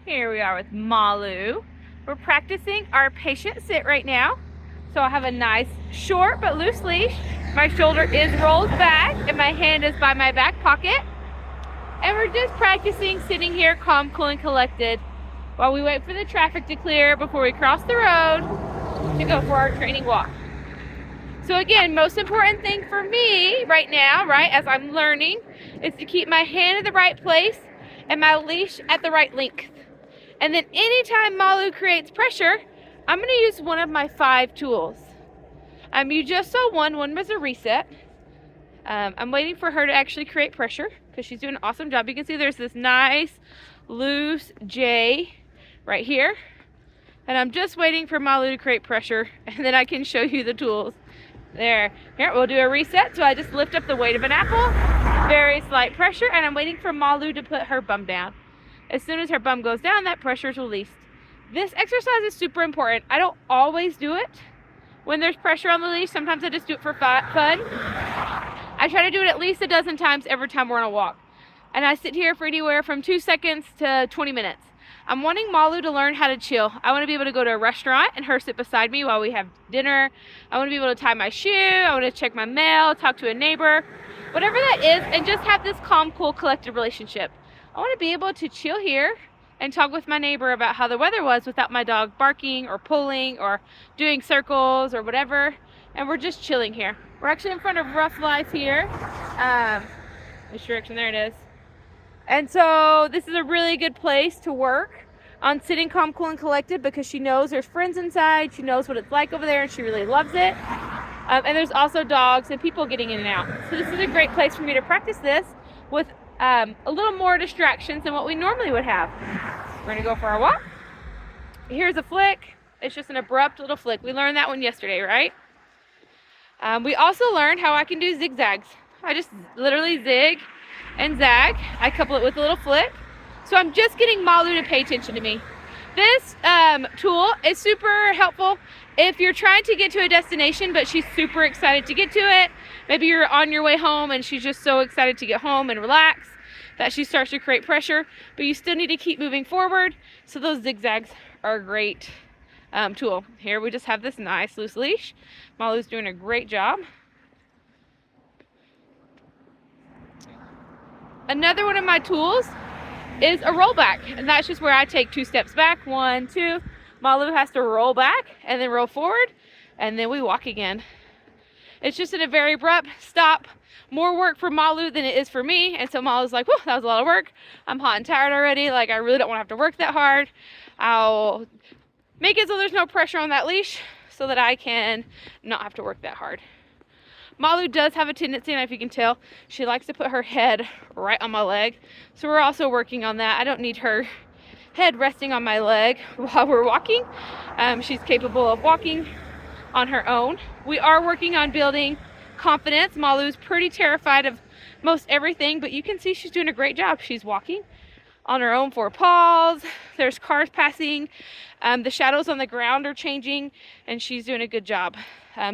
Here we are with Malu. We're practicing our patient sit right now. So I have a nice short but loose leash. My shoulder is rolled back and my hand is by my back pocket. And we're just practicing sitting here calm, cool, and collected while we wait for the traffic to clear before we cross the road to go for our training walk. So again, most important thing for me right now, right, as I'm learning, is to keep my hand in the right place and my leash at the right length. And then anytime Malu creates pressure, I'm going to use one of my 5 tools. You just saw one was a reset. I'm waiting for her to actually create pressure because she's doing an awesome job. You can see there's this nice loose J right here. And I'm just waiting for Malu to create pressure and then I can show you the tools. There. Here, we'll do a reset. So I just lift up the weight of an apple, very slight pressure, and I'm waiting for Malu to put her bum down. As soon as her bum goes down, that pressure is released. This exercise is super important. I don't always do it when there's pressure on the leash. Sometimes I just do it for fun. I try to do it at least a dozen times every time we're on a walk. And I sit here for anywhere from 2 seconds to 20 minutes. I'm wanting Malu to learn how to chill. I want to be able to go to a restaurant and her sit beside me while we have dinner. I want to be able to tie my shoe. I want to check my mail, talk to a neighbor, whatever that is, and just have this calm, cool, collected relationship. I want to be able to chill here and talk with my neighbor about how the weather was without my dog barking or pulling or doing circles or whatever. And we're just chilling here. We're actually in front of Rough Life here. Which direction? There it is. And so this is a really good place to work on sitting calm, cool, and collected because she knows there's friends inside. She knows what it's like over there and she really loves it. And there's also dogs and people getting in and out. So this is a great place for me to practice this with a little more distractions than what we normally would have. We're gonna go for our walk. Here's a flick. It's just an abrupt little flick. We learned that one yesterday, right? We also learned how I can do zigzags. I just literally zig and zag. I couple it with a little flick. So I'm just getting Malu to pay attention to me. This tool is super helpful if you're trying to get to a destination, but she's super excited to get to it. Maybe you're on your way home and she's just so excited to get home and relax that she starts to create pressure, but you still need to keep moving forward. So those zigzags are a great tool. Here we just have this nice loose leash. Malu's doing a great job. Another one of my tools is a rollback, and that's just where I take 2 steps back, 1, 2. Malu has to roll back and then roll forward, and then we walk again. It's just in a very abrupt stop. More work for Malu than it is for me, and so Malu's like, whoa, that was a lot of work. I'm hot and tired already. Like, I really don't want to have to work that hard. I'll make it so there's no pressure on that leash so that I can not have to work that hard. Malu does have a tendency, and if you can tell, she likes to put her head right on my leg. So we're also working on that. I don't need her head resting on my leg while we're walking. She's capable of walking on her own. We are working on building confidence. Malu's pretty terrified of most everything, but you can see she's doing a great job. She's walking on her own 4 paws. There's cars passing. The shadows on the ground are changing, and she's doing a good job.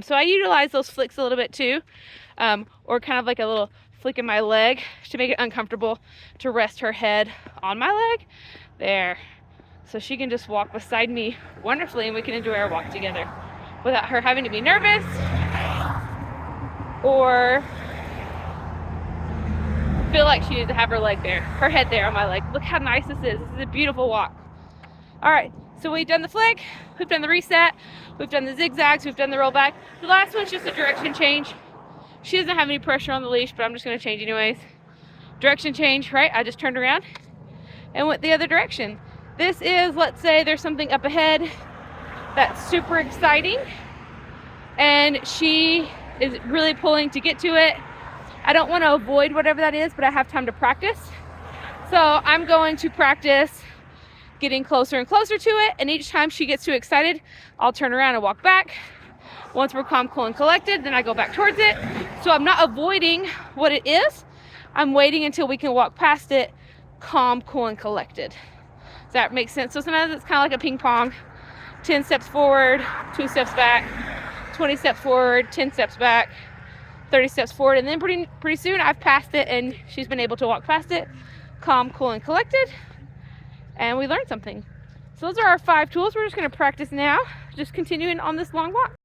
So I utilize those flicks a little bit too, or kind of like a little flick in my leg to make it uncomfortable to rest her head on my leg. There. So she can just walk beside me wonderfully, and we can enjoy our walk together without her having to be nervous or feel like she needs to have her head there on my leg. Look how nice this is. This is a beautiful walk. All right, so we've done the flick, we've done the reset, we've done the zigzags, we've done the rollback. The last one's just a direction change. She doesn't have any pressure on the leash, but I'm just gonna change anyways. Direction change, right? I just turned around and went the other direction. This is, let's say there's something up ahead that's super exciting and she is really pulling to get to it. I don't want to avoid whatever that is, but I have time to practice. So I'm going to practice getting closer and closer to it, and each time she gets too excited, I'll turn around and walk back. Once we're calm, cool, and collected, then I go back towards it. So I'm not avoiding what it is. I'm waiting until we can walk past it, calm, cool, and collected. Does that make sense? So sometimes it's kind of like a ping pong. 10 steps forward, 2 steps back, 20 steps forward, 10 steps back, 30 steps forward, and then pretty soon I've passed it and she's been able to walk past it, calm, cool, and collected. and we learned something. So those are our 5 tools. We're just going to practice now, just continuing on this long walk.